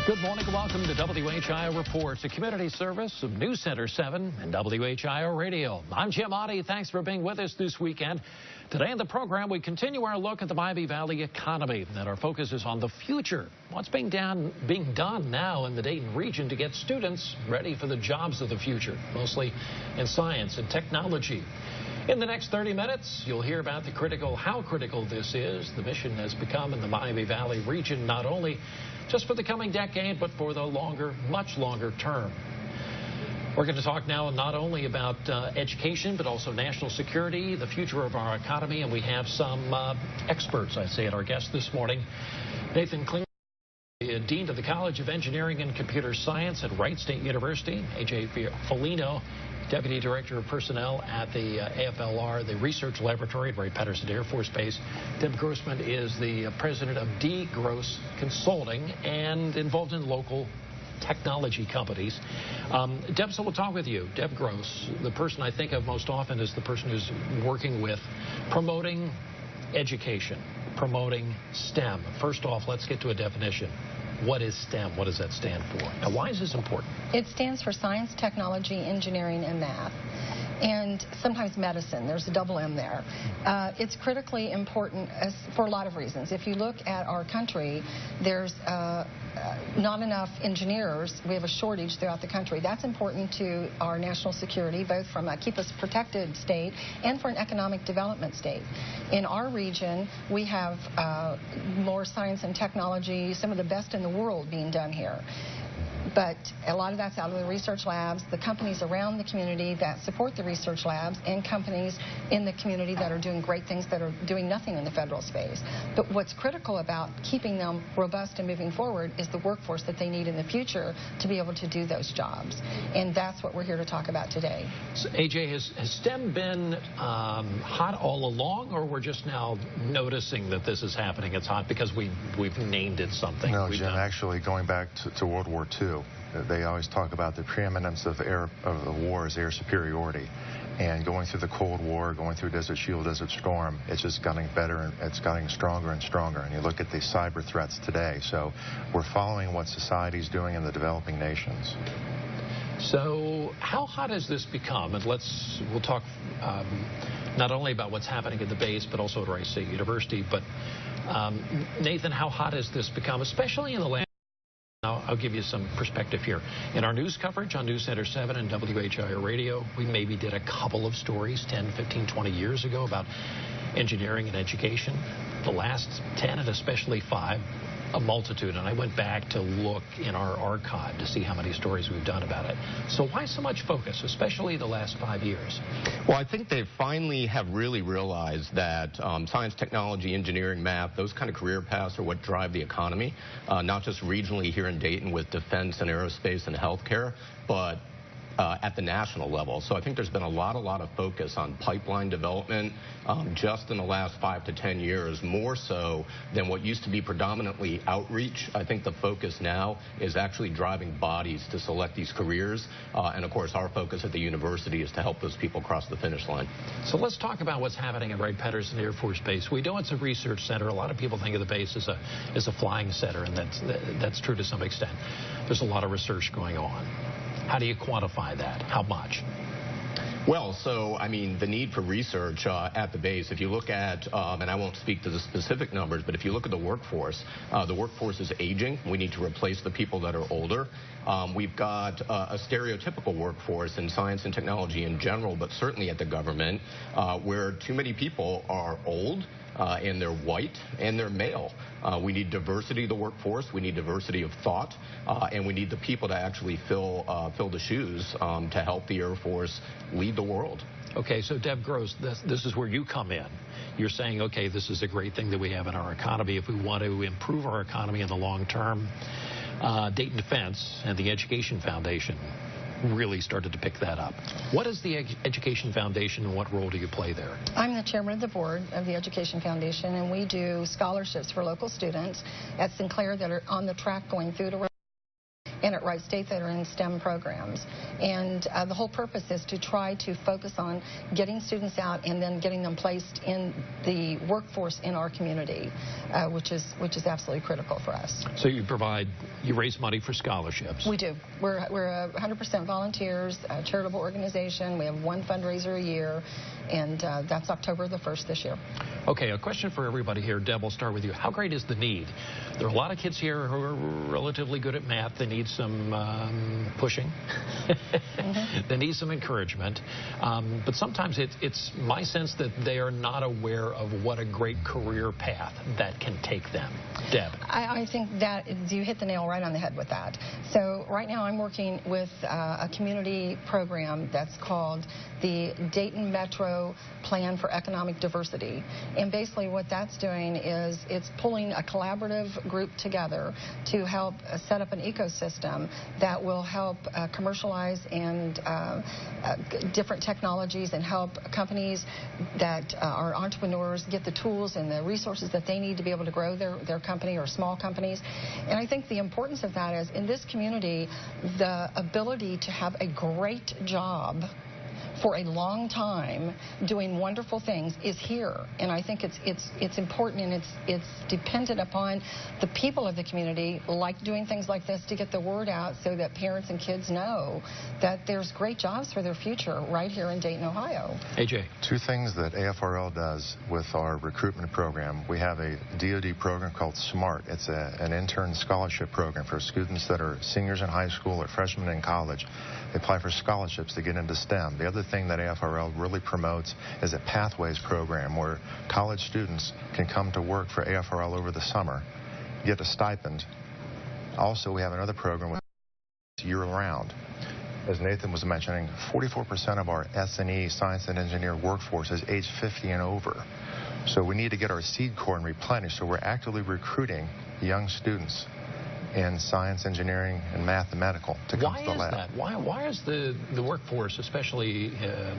Good morning and welcome to WHIO Reports, a community service of News Center 7 and WHIO Radio. I'm Jim Oddie. Thanks for being with us this weekend. Today in the program, we continue our look at the Miami Valley economy, and our focus is on the future. What's being done now in the Dayton region to get students ready for the jobs of the future, mostly in science and technology. In the next 30 minutes, you'll hear about how critical this is. The mission has become in the Miami Valley region, not only just for the coming decade, but for the much longer term. We're going to talk now not only about education, but also national security, the future of our economy, and we have some experts, I say, at our guest this morning. Nathan Klinger, Dean of the College of Engineering and Computer Science at Wright State University. A.J. Folino, Deputy Director of Personnel at the AFLR, the Research Laboratory at Wright-Patterson Air Force Base. Deb Grossman is the president of D. Gross Consulting and involved in local technology companies. Deb, so we'll talk with you. Deb Gross, the person I think of most often is the person who's working with promoting education, promoting STEM. First off, let's get to a definition. What is STEM? What does that stand for? And why is this important? It stands for science, technology, engineering, and math. And sometimes medicine. There's a double M there. It's critically important for a lot of reasons. If you look at our country, there's not enough engineers. We have a shortage throughout the country. That's important to our national security, both from a keep us protected state and for an economic development state. In our region, we have more science and technology, some of the best in the world being done here. But a lot of that's out of the research labs, the companies around the community that support the research labs, and companies in the community that are doing great things that are doing nothing in the federal space. But what's critical about keeping them robust and moving forward is the workforce that they need in the future to be able to do those jobs. And that's what we're here to talk about today. So, AJ, has STEM been hot all along, or we're just now noticing that this is happening? It's hot because we've named it something. No, Jim, actually going back to World War II, they always talk about the preeminence of the war as air superiority. And going through the Cold War, going through Desert Shield, Desert Storm, it's just getting better and it's getting stronger and stronger. And you look at the cyber threats today. So we're following what society's doing in the developing nations. So how hot has this become? And we'll talk not only about what's happening at the base, but also at Wright State University. But Nathan, how hot has this become, especially in the last? I'll give you some perspective here. In our news coverage on News Center 7 and WHIO Radio, we maybe did a couple of stories 10, 15, 20 years ago about engineering and education. The last 10 and especially 5, a multitude. And I went back to look in our archive to see how many stories we've done about it. So why so much focus, especially the last 5 years? Well, I think they finally have really realized that science, technology, engineering, math, those kind of career paths are what drive the economy, not just regionally here in Dayton with defense and aerospace and healthcare, but at the national level. So I think there's been a lot of focus on pipeline development just in the last 5 to 10 years, more so than what used to be predominantly outreach. I think the focus now is actually driving bodies to select these careers. And of course, our focus at the university is to help those people cross the finish line. So let's talk about what's happening at Wright-Patterson Air Force Base. We know it's a research center. A lot of people think of the base as a flying center, and that's true to some extent. There's a lot of research going on. How do you quantify that? How much? Well, so, I mean, the need for research at the base, if you look at, and I won't speak to the specific numbers, but if you look at the workforce is aging. We need to replace the people that are older. We've got a stereotypical workforce in science and technology in general, but certainly at the government, where too many people are old, and they're white, and they're male. We need diversity of the workforce, we need diversity of thought, and we need the people to actually fill the shoes to help the Air Force lead the world. Okay, so Deb Gross, this is where you come in. You're saying, okay, this is a great thing that we have in our economy. If we want to improve our economy in the long term, Dayton Defense and the Education Foundation really started to pick that up. What is the Education Foundation and what role do you play there? I'm the chairman of the board of the Education Foundation, and we do scholarships for local students at Sinclair that are on the track going through to and at Wright State that are in STEM programs. And the whole purpose is to try to focus on getting students out and then getting them placed in the workforce in our community, which is absolutely critical for us. So you raise money for scholarships. We do. We're 100% volunteers, a charitable organization. We have one fundraiser a year, and that's October the 1st this year. Okay, a question for everybody here. Deb, we'll start with you. How great is the need? There are a lot of kids here who are relatively good at math. They need some pushing. They need some encouragement. But sometimes it's my sense that they are not aware of what a great career path that can take them. Deb. I think that you hit the nail right on the head with that. So right now I'm working with a community program that's called the Dayton Metro Plan for Economic Diversity. And basically what that's doing is it's pulling a collaborative group together to help set up an ecosystem that will help commercialize and different technologies and help companies that are entrepreneurs get the tools and the resources that they need to be able to grow their company or small companies. And I think the importance of that is in this community, the ability to have a great job for a long time doing wonderful things is here, and I think it's important, and it's dependent upon the people of the community like doing things like this to get the word out so that parents and kids know that there's great jobs for their future right here in Dayton, Ohio. AJ. Two things that AFRL does with our recruitment program. We have a DoD program called SMART. It's an intern scholarship program for students that are seniors in high school or freshmen in college. They apply for scholarships to get into STEM. The other thing that AFRL really promotes is a Pathways program where college students can come to work for AFRL over the summer, get a stipend. Also, we have another program with year-round. As Nathan was mentioning, 44% of our S&E, science and engineer workforce is age 50 and over. So we need to get our seed corps replenished. So we're actively recruiting young students in science, engineering, and math and medical to come to the lab. Why is that? Why is the workforce, especially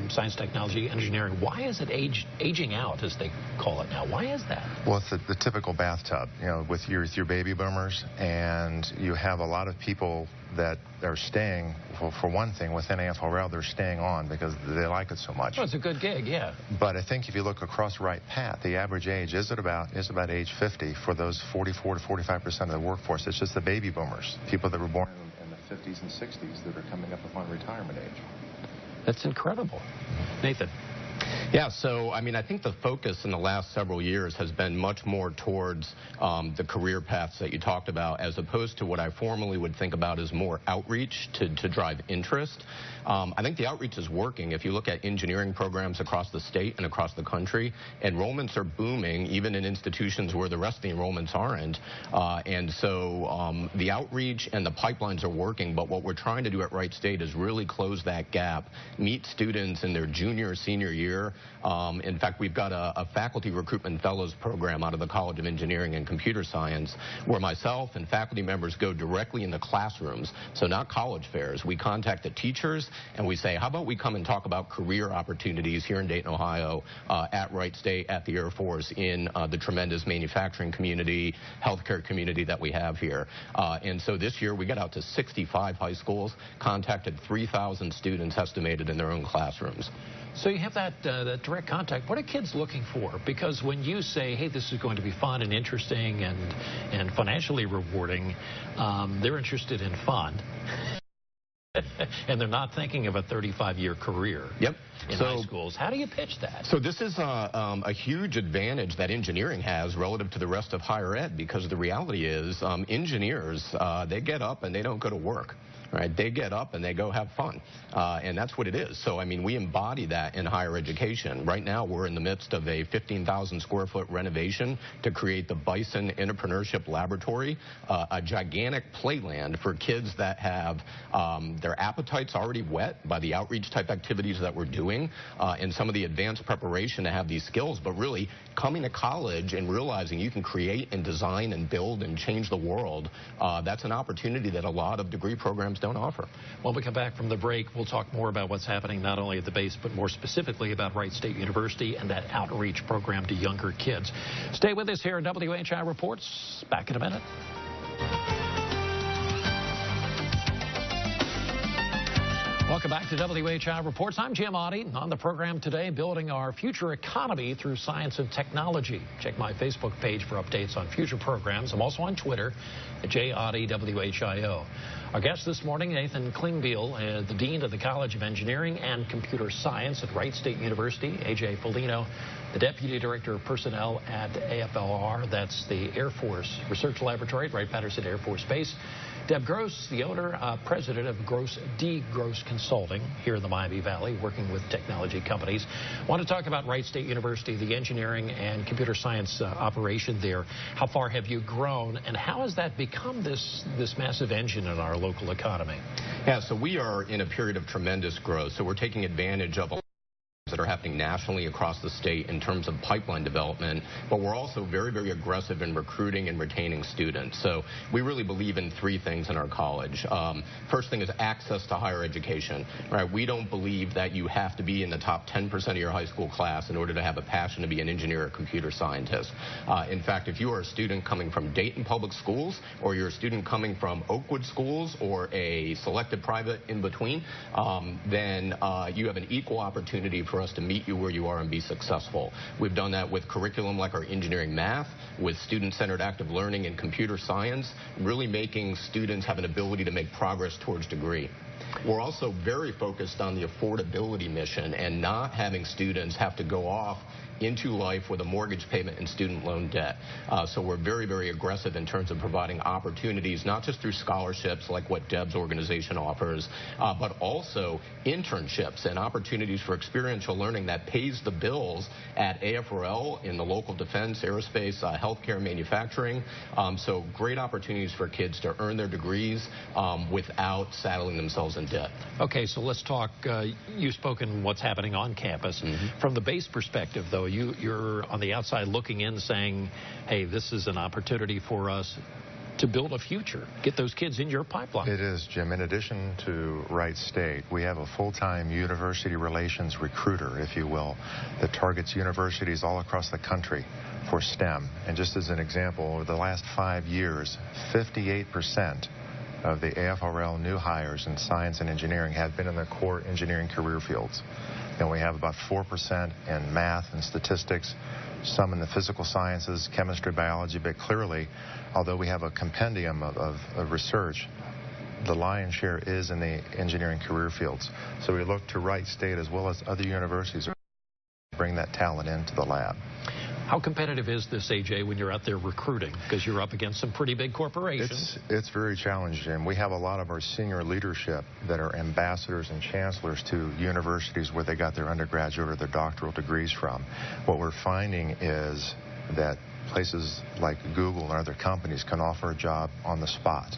science, technology, engineering, why is it aging out, as they call it now? Why is that? Well, it's the typical bathtub, you know, with your baby boomers, and you have a lot of people that are staying, for one thing, within AFRL, they're staying on because they like it so much. Well, it's a good gig, yeah. But I think if you look across Right Path, the average age is about age 50 for those 44 to 45% of the workforce. It's just the baby boomers, people that were born in the 50s and 60s that are coming up upon retirement age. That's incredible. Nathan. Yeah, so I mean, I think the focus in the last several years has been much more towards the career paths that you talked about, as opposed to what I formerly would think about as more outreach to drive interest. I think the outreach is working. If you look at engineering programs across the state and across the country, enrollments are booming, even in institutions where the rest of the enrollments aren't. And so the outreach and the pipelines are working, but what we're trying to do at Wright State is really close that gap, meet students in their junior or senior year. In fact, we've got a faculty recruitment fellows program out of the College of Engineering and Computer Science where myself and faculty members go directly in the classrooms, so not college fairs. We contact the teachers and we say, how about we come and talk about career opportunities here in Dayton, Ohio, at Wright State, at the Air Force, in the tremendous manufacturing community, healthcare community that we have here. And so this year we got out to 65 high schools, contacted 3,000 students estimated in their own classrooms. So you have that direct contact. What are kids looking for? Because when you say, hey, this is going to be fun and interesting and financially rewarding, they're interested in fun. And they're not thinking of a 35-year career in high schools. How do you pitch that? So this is a huge advantage that engineering has relative to the rest of higher ed, because the reality is engineers, they get up and they don't go to work. Right? They get up and they go have fun, and that's what it is. So, I mean, we embody that in higher education. Right now, we're in the midst of a 15,000 square foot renovation to create the Bison Entrepreneurship Laboratory, a gigantic playland for kids that have their appetites already whet by the outreach type activities that we're doing, and some of the advanced preparation to have these skills, but really coming to college and realizing you can create and design and build and change the world. That's an opportunity that a lot of degree programs don't offer. When we come back from the break, we'll talk more about what's happening not only at the base, but more specifically about Wright State University and that outreach program to younger kids. Stay with us here at WHIO Reports. Back in a minute. Welcome back to WHIO Reports. I'm Jim Oddie. On the program today, building our future economy through science and technology. Check my Facebook page for updates on future programs. I'm also on Twitter at JOddieWHIO. Our guest this morning, Nathan Klingbeil, the Dean of the College of Engineering and Computer Science at Wright State University. AJ Foligno, the Deputy Director of Personnel at AFLR. That's the Air Force Research Laboratory at Wright-Patterson Air Force Base. Deb Gross, the owner, president of Gross Consulting here in the Miami Valley, working with technology companies. I want to talk about Wright State University, the engineering and computer science operation there. How far have you grown, and how has that become this massive engine in our local economy? Yeah, so we are in a period of tremendous growth. So we're taking advantage of that are happening nationally across the state in terms of pipeline development, but we're also very, very aggressive in recruiting and retaining students. So we really believe in three things in our college. First thing is access to higher education. Right? We don't believe that you have to be in the top 10% of your high school class in order to have a passion to be an engineer or computer scientist. In fact, if you are a student coming from Dayton Public Schools, or you're a student coming from Oakwood Schools, or a selected private in between, then you have an equal opportunity for us to meet you where you are and be successful. We've done that with curriculum like our engineering math, with student-centered active learning and computer science, really making students have an ability to make progress towards degree. We're also very focused on the affordability mission and not having students have to go off into life with a mortgage payment and student loan debt. So we're very, very aggressive in terms of providing opportunities, not just through scholarships like what Deb's organization offers, but also internships and opportunities for experiential learning that pays the bills at AFRL in the local defense, aerospace, healthcare, manufacturing. So great opportunities for kids to earn their degrees without saddling themselves in debt. Okay, so let's talk, you've spoken what's happening on campus. From the base perspective, though, you're on the outside looking in saying, hey, this is an opportunity for us to build a future, get those kids in your pipeline. It is, Jim. In addition to Wright State, we have a full-time university relations recruiter, if you will, that targets universities all across the country for STEM. And just as an example, over the last 5 years, 58% of the AFRL new hires in science and engineering have been in the core engineering career fields. And we have about 4% in math and statistics, some in the physical sciences, chemistry, biology, but clearly, although we have a compendium of research, the lion's share is in the engineering career fields. So we look to Wright State as well as other universities to bring that talent into the lab. How competitive is this, AJ, when you're out there recruiting? Because you're up against some pretty big corporations. It's very challenging. We have a lot of our senior leadership that are ambassadors and chancellors to universities where they got their undergraduate or their doctoral degrees from. What we're finding is that places like Google and other companies can offer a job on the spot.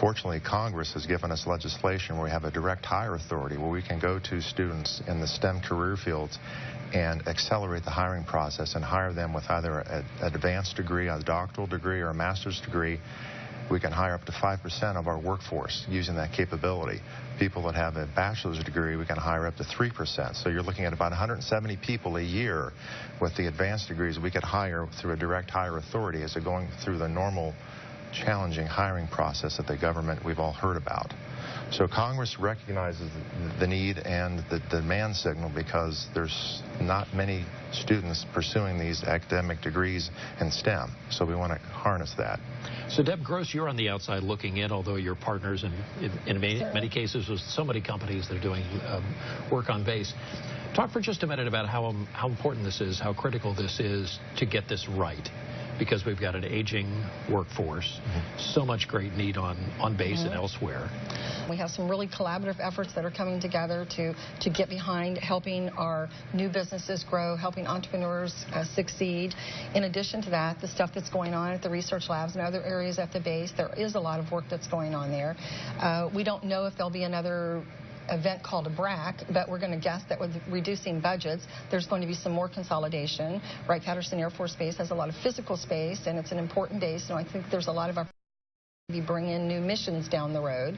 Fortunately, Congress has given us legislation where we have a direct hire authority where we can go to students in the STEM career fields and accelerate the hiring process and hire them with either an advanced degree, a doctoral degree, or a master's degree. We can hire up to 5% of our workforce using that capability. People that have a bachelor's degree, we can hire up to 3%. So you're looking at about 170 people a year with the advanced degrees we could hire through a direct hire authority as they're going through the normal challenging hiring process that the government we've all heard about. So Congress recognizes the need and the demand signal because there's not many students pursuing these academic degrees in STEM. So we want to harness that. So Deb Gross, you're on the outside looking in, although you're partners in many cases with so many companies that are doing work on base. Talk for just a minute about how important this is, how critical this is to get this right. Because we've got an aging workforce, so much great need on base and elsewhere. We have some really collaborative efforts that are coming together to get behind helping our new businesses grow, helping entrepreneurs succeed. In addition to that, the stuff that's going on at the research labs and other areas at the base, there is a lot of work that's going on there. We don't know if there'll be another event called a BRAC, but we're going to guess that with reducing budgets, there's going to be some more consolidation. Wright-Patterson Air Force Base has a lot of physical space, and it's an important base, so I think there's a lot of bring in new missions down the road.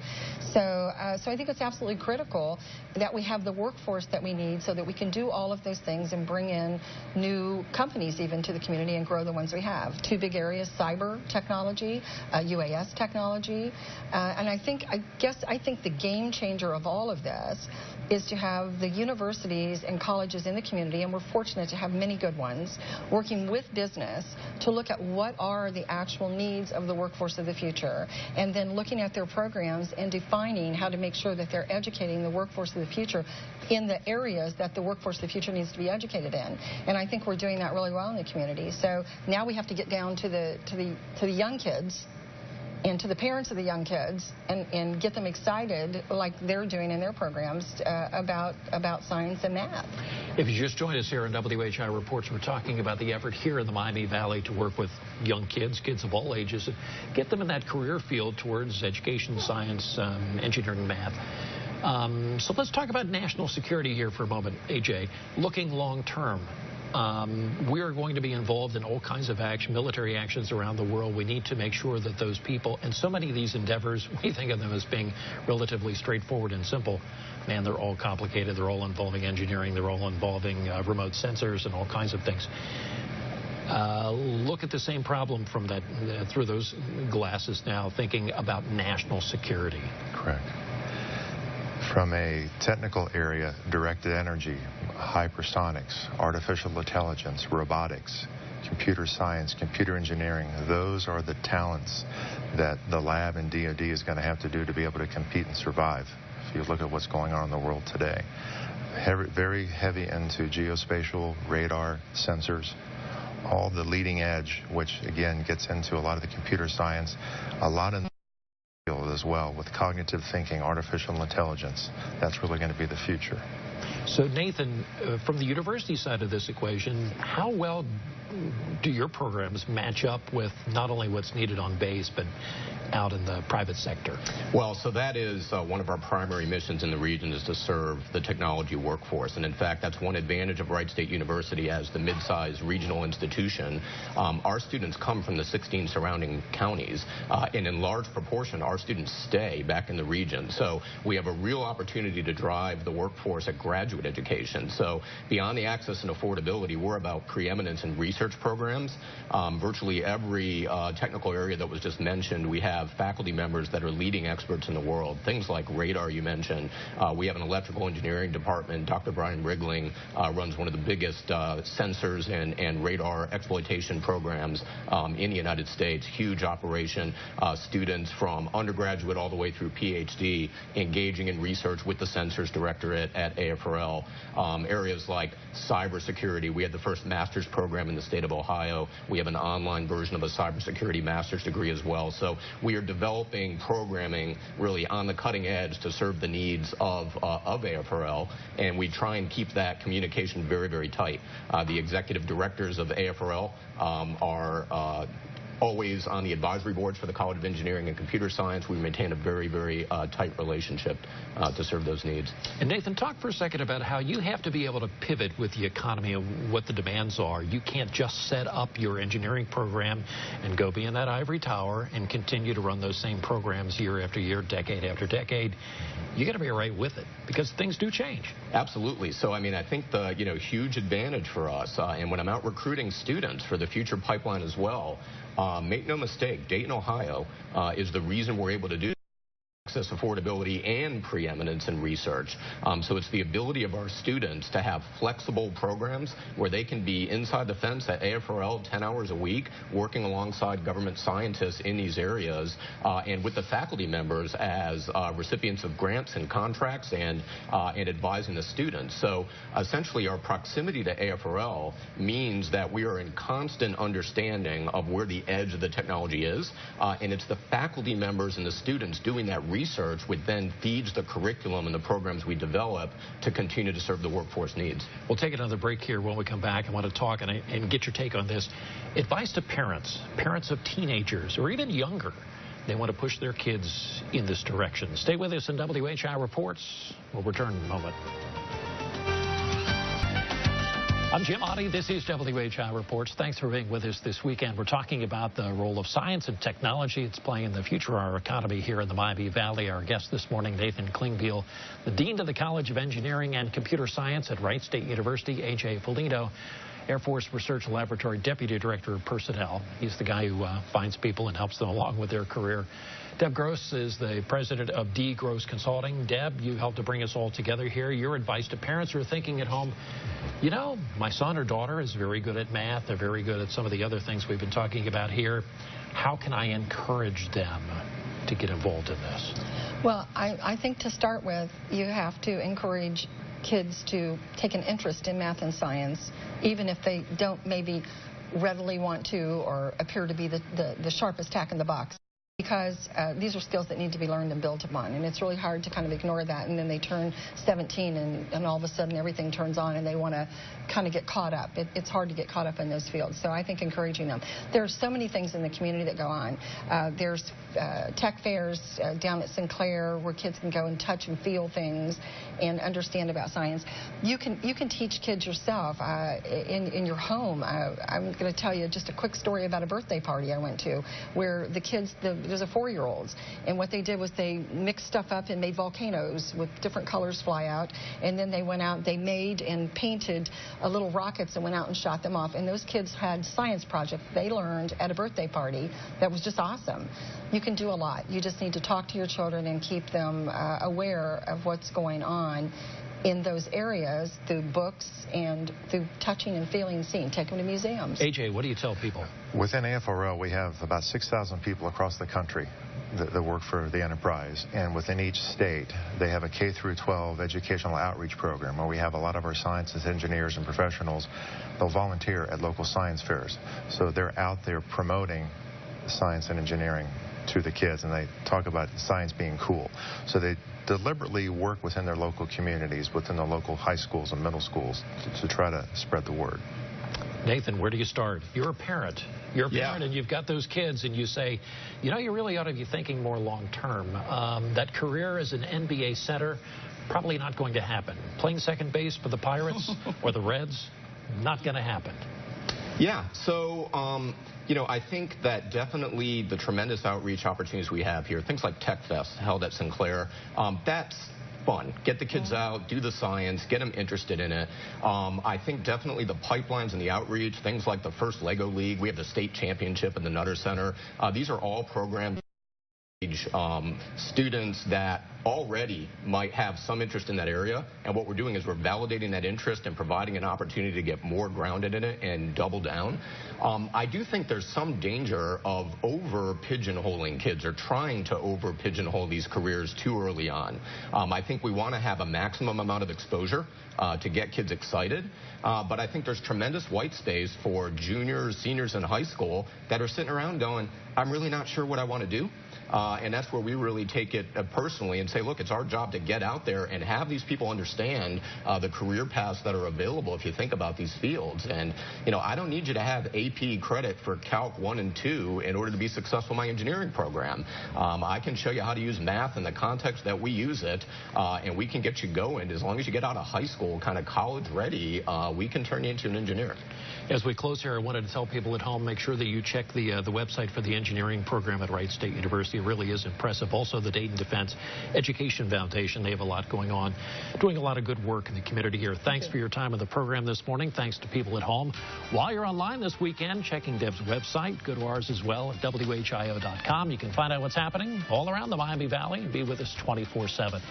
So I think it's absolutely critical that we have the workforce that we need so that we can do all of those things and bring in new companies even to the community and grow the ones we have. Two big areas: cyber technology, UAS technology, and I think the game changer of all of this is to have the universities and colleges in the community, and we're fortunate to have many good ones, working with business to look at what are the actual needs of the workforce of the future, and then looking at their programs and defining how to make sure that they're educating the workforce of the future in the areas that the workforce of the future needs to be educated in. And I think we're doing that really well in the community. So now we have to get down to the young kids and to the parents of the young kids and get them excited like they're doing in their programs about science and math. If you just joined us here on WHIO Reports, we're talking about the effort here in the Miami Valley to work with young kids of all ages, and get them in that career field towards education, science, engineering, math. So let's talk about national security here for a moment, AJ. Looking long term. We are going to be involved in all kinds of military actions around the world. We need to make sure that those people, and so many of these endeavors, we think of them as being relatively straightforward and simple. Man, they're all complicated. They're all involving engineering. They're all involving remote sensors and all kinds of things. Look at the same problem from through those glasses now, thinking about national security. Correct. From a technical area, directed energy, hypersonics, artificial intelligence, robotics, computer science, computer engineering, those are the talents that the lab and DoD is going to have to do to be able to compete and survive. If you look at what's going on in the world today, very heavy into geospatial, radar, sensors, all the leading edge, which again gets into a lot of the computer science, a lot in as well with cognitive thinking, artificial intelligence. That's really going to be the future. So Nathan, from the university side of this equation, how well do your programs match up with not only what's needed on base, but out in the private sector? Well, so that is one of our primary missions in the region, is to serve the technology workforce. And in fact, that's one advantage of Wright State University as the mid-sized regional institution. Our students come from the 16 surrounding counties, and in large proportion, our students stay back in the region. So we have a real opportunity to drive the workforce at graduate education. So beyond the access and affordability, we're about preeminence in research programs. Virtually every technical area that was just mentioned, we have faculty members that are leading experts in the world. Things like radar you mentioned. We have an electrical engineering department. Dr. Brian Rigling runs one of the biggest sensors and radar exploitation programs in the United States. Huge operation. Students from undergraduate all the way through PhD engaging in research with the Sensors Directorate at AFRL. Areas like cybersecurity. We had the first master's program in the state of Ohio. We have an online version of a cybersecurity master's degree as well. So we are developing programming really on the cutting edge to serve the needs of AFRL, and we try and keep that communication very, very tight. The executive directors of AFRL are always on the advisory boards for the College of Engineering and Computer Science. We maintain a very, very tight relationship to serve those needs. And Nathan, talk for a second about how you have to be able to pivot with the economy of what the demands are. You can't just set up your engineering program and go be in that ivory tower and continue to run those same programs year after year, decade after decade. You got to be right with it because things do change. Absolutely. So, I mean, I think the huge advantage for us, and when I'm out recruiting students for the future pipeline as well, make no mistake, Dayton, Ohio is the reason we're able to do access, affordability, and preeminence in research. So it's the ability of our students to have flexible programs where they can be inside the fence at AFRL 10 hours a week, working alongside government scientists in these areas, and with the faculty members as recipients of grants and contracts and advising the students. So essentially our proximity to AFRL means that we are in constant understanding of where the edge of the technology is, and it's the faculty members and the students doing that research which then feeds the curriculum and the programs we develop to continue to serve the workforce needs. We'll take another break here. When we come back, I want to talk and get your take on this. Advice to parents of teenagers or even younger. They want to push their kids in this direction. Stay with us in WHIO Reports. We'll return in a moment. I'm Jim Oddie. This is WHIO Reports. Thanks for being with us this weekend. We're talking about the role of science and technology. It's playing in the future of our economy here in the Miami Valley. Our guest this morning, Nathan Klingbeil, the Dean of the College of Engineering and Computer Science at Wright State University, A.J. Foligno, Air Force Research Laboratory Deputy Director of Personnel. He's the guy who finds people and helps them along with their career. Deb Gross is the president of D. Gross Consulting. Deb, you helped to bring us all together here. Your advice to parents who are thinking at home, you know, my son or daughter is very good at math. They're very good at some of the other things we've been talking about here. How can I encourage them to get involved in this? Well, I think to start with, you have to encourage kids to take an interest in math and science, even if they don't maybe readily want to or appear to be the sharpest tack in the box. Because these are skills that need to be learned and built upon, and it's really hard to kind of ignore that, and then they turn 17 and all of a sudden everything turns on and they want to kind of get caught up. It's hard to get caught up in those fields, so I think encouraging them. There's so many things in the community that go on. There's tech fairs down at Sinclair where kids can go and touch and feel things and understand about science. You can teach kids yourself in your home. I'm going to tell you just a quick story about a birthday party I went to where the kids, there's a 4-year-olds, and what they did was they mixed stuff up and made volcanoes with different colors fly out, and then they went out, they made and painted little rockets and went out and shot them off, and those kids had science projects they learned at a birthday party that was just awesome. You can do a lot. You just need to talk to your children and keep them aware of what's going on in those areas through books and through touching and feeling and seeing. Take them to museums. AJ, what do you tell people? Within AFRL, we have about 6,000 people across the country that work for the enterprise. And within each state, they have a K-12 educational outreach program where we have a lot of our scientists, engineers, and professionals. They'll volunteer at local science fairs. So they're out there promoting science and engineering to the kids, and they talk about science being cool. So they deliberately work within their local communities, within the local high schools and middle schools to try to spread the word. Nathan, where do you start? You're a parent. You're a parent, and you've got those kids, and you say, you know, you really ought to be thinking more long term. That career as an NBA center, probably not going to happen. Playing second base for the Pirates or the Reds, not going to happen. Yeah, so, you know, I think that definitely the tremendous outreach opportunities we have here, things like Tech Fest held at Sinclair, that's fun. Get the kids out, do the science, get them interested in it. I think definitely the pipelines and the outreach, things like the first Lego League, we have the state championship in the Nutter Center. These are all programs students that already might have some interest in that area, and what we're doing is we're validating that interest and providing an opportunity to get more grounded in it and double down. I do think there's some danger of over pigeonholing kids or trying to over pigeonhole these careers too early on. I think we want to have a maximum amount of exposure to get kids excited, but I think there's tremendous white space for juniors, seniors in high school that are sitting around going, I'm really not sure what I want to do. And that's where we really take it personally and say, look, it's our job to get out there and have these people understand the career paths that are available if you think about these fields. And, you know, I don't need you to have AP credit for Calc 1 and 2 in order to be successful in my engineering program. I can show you how to use math in the context that we use it, and we can get you going. As long as you get out of high school kind of college ready, we can turn you into an engineer. As we close here, I wanted to tell people at home, make sure that you check the website for the engineering program at Wright State University. It really is impressive. Also, the Dayton Defense Education Foundation, they have a lot going on, doing a lot of good work in the community here. Thanks for your time on the program this morning. Thanks to people at home. While you're online this weekend, checking Deb's website, go to ours as well at WHIO.com. You can find out what's happening all around the Miami Valley and be with us 24/7.